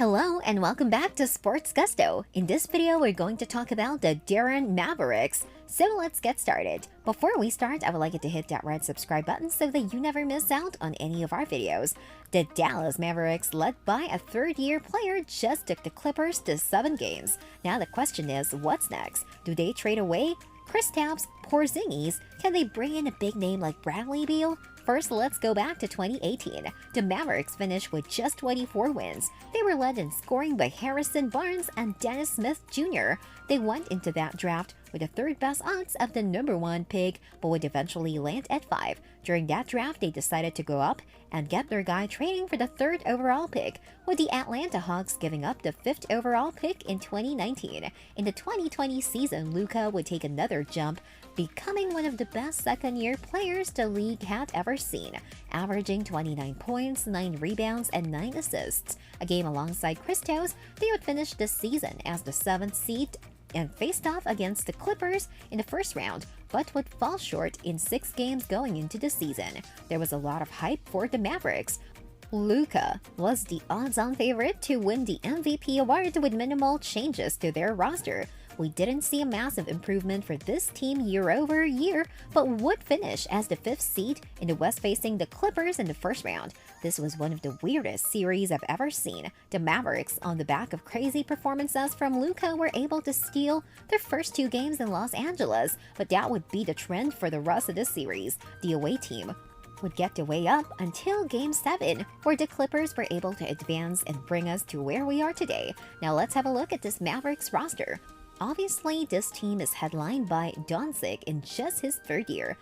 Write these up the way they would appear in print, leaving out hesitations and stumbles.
Hello and welcome back to Sports Gusto. In this video, we're going to talk about the Dallas Mavericks. So let's get started. Before we start, I would like you to hit that red subscribe button so that you never miss out on any of our videos. The Dallas Mavericks, led by a third-year player, just took the Clippers to 7 games. Now the question is, what's next? Do they trade away Kristaps Porzingis? Can they bring in a big name like Bradley Beal? First, let's go back to 2018. The Mavericks finished with just 24 wins. They were led in scoring by Harrison Barnes and Dennis Smith Jr. They went into that draft with the third best odds of the #1 pick, but would eventually land at 5. During that draft, they decided to go up and get their guy trading for the 3rd overall pick, with the Atlanta Hawks giving up the 5th overall pick in 2019. In the 2020 season, Luka would take another jump, becoming one of the best second-year players the league had ever seen, averaging 29 points, 9 rebounds, and 9 assists a game alongside Kristaps. They would finish the season as the 7th seed and faced off against the Clippers in the first round, but would fall short in 6 games going into the season. There was a lot of hype for the Mavericks. Luka was the odds-on favorite to win the MVP award with minimal changes to their roster. We didn't see a massive improvement for this team year over year, but would finish as the 5th seed in the West, facing the Clippers in the first round. This was one of the weirdest series I've ever seen. The Mavericks, on the back of crazy performances from Luka, were able to steal their first 2 games in Los Angeles, but that would be the trend for the rest of the series. The away team would get the way up until Game 7, where the Clippers were able to advance and bring us to where we are today. Now let's have a look at this Mavericks roster. Obviously, this team is headlined by Doncic in just his 3rd year.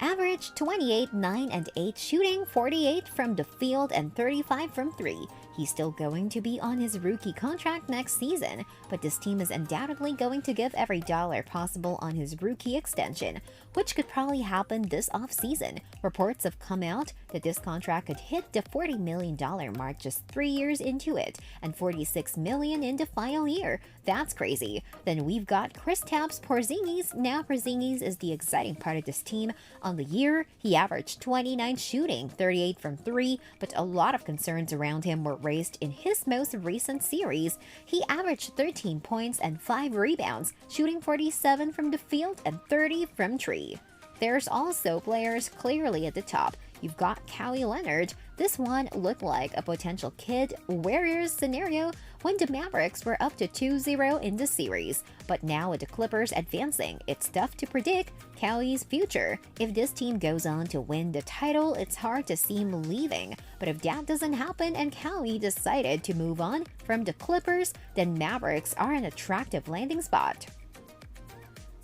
Average 28, 9, and 8 shooting, 48 from the field and 35 from 3. He's still going to be on his rookie contract next season, but this team is undoubtedly going to give every dollar possible on his rookie extension, which could probably happen this offseason. Reports have come out that this contract could hit the $40 million mark just 3 years into it, and $46 million in the final year. That's crazy. Then we've got Kristaps Porzingis. Now Porzingis is the exciting part of this team. On the year, he averaged 29 shooting, 38 from 3, but a lot of concerns around him were raised in his most recent series. He averaged 13 points and 5 rebounds, shooting 47 from the field and 30 from 3. There's also players clearly at the top. You've got Kawhi Leonard. This one looked like a potential Kid Warriors scenario when the Mavericks were up to 2-0 in the series. But now with the Clippers advancing, it's tough to predict Kawhi's future. If this team goes on to win the title, it's hard to see him leaving. But if that doesn't happen and Kawhi decided to move on from the Clippers, then Mavericks are an attractive landing spot.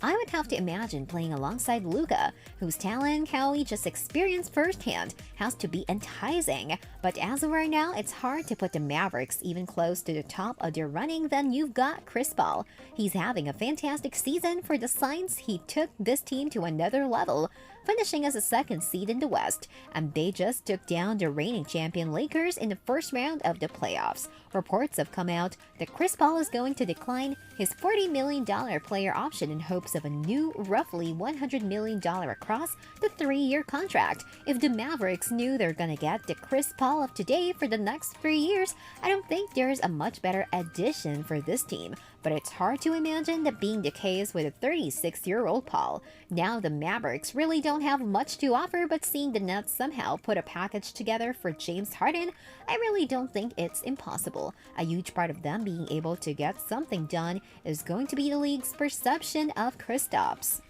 I would have to imagine playing alongside Luka, whose talent Kawhi just experienced firsthand has to be enticing. But as of right now, it's hard to put the Mavericks even close to the top of their running. Then you've got Chris Paul. He's having a fantastic season for the Suns. He took this team to another level, finishing as a 2nd seed in the West, and they just took down the reigning champion Lakers in the first round of the playoffs. Reports have come out that Chris Paul is going to decline his $40 million player option in hopes of a new, roughly $100 million across the 3-year contract. If the Mavericks knew they're gonna get the Chris Paul of today for the next 3 years, I don't think there's a much better addition for this team. But it's hard to imagine that being the case with a 36-year-old Paul. Now the Mavericks really don't have much to offer, but seeing the Nets somehow put a package together for James Harden, I really don't think it's impossible. A huge part of them being able to get something done is going to be the league's perception of Kristaps.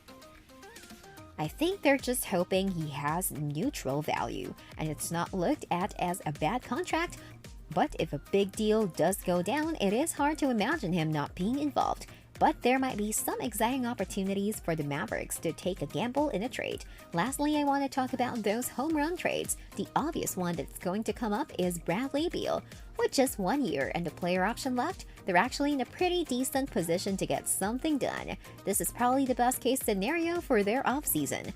I think they're just hoping he has neutral value, and it's not looked at as a bad contract. But if a big deal does go down, it is hard to imagine him not being involved. But there might be some exciting opportunities for the Mavericks to take a gamble in a trade. Lastly, I want to talk about those home run trades. The obvious one that's going to come up is Bradley Beal. With just 1 year and the player option left, they're actually in a pretty decent position to get something done. This is probably the best case scenario for their offseason.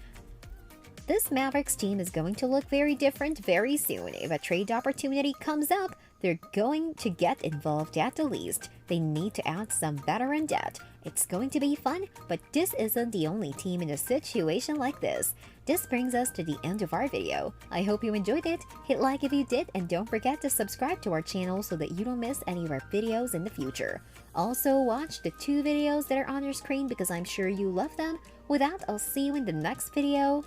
This Mavericks team is going to look very different very soon. If a trade opportunity comes up, They're going to get involved at the least. They need to add some veteran depth. It's going to be fun, but this isn't the only team in a situation like this. This brings us to the end of our video. I hope you enjoyed it. Hit like if you did, and don't forget to subscribe to our channel so that you don't miss any of our videos in the future. Also, watch the 2 videos that are on your screen because I'm sure you love them. With that, I'll see you in the next video.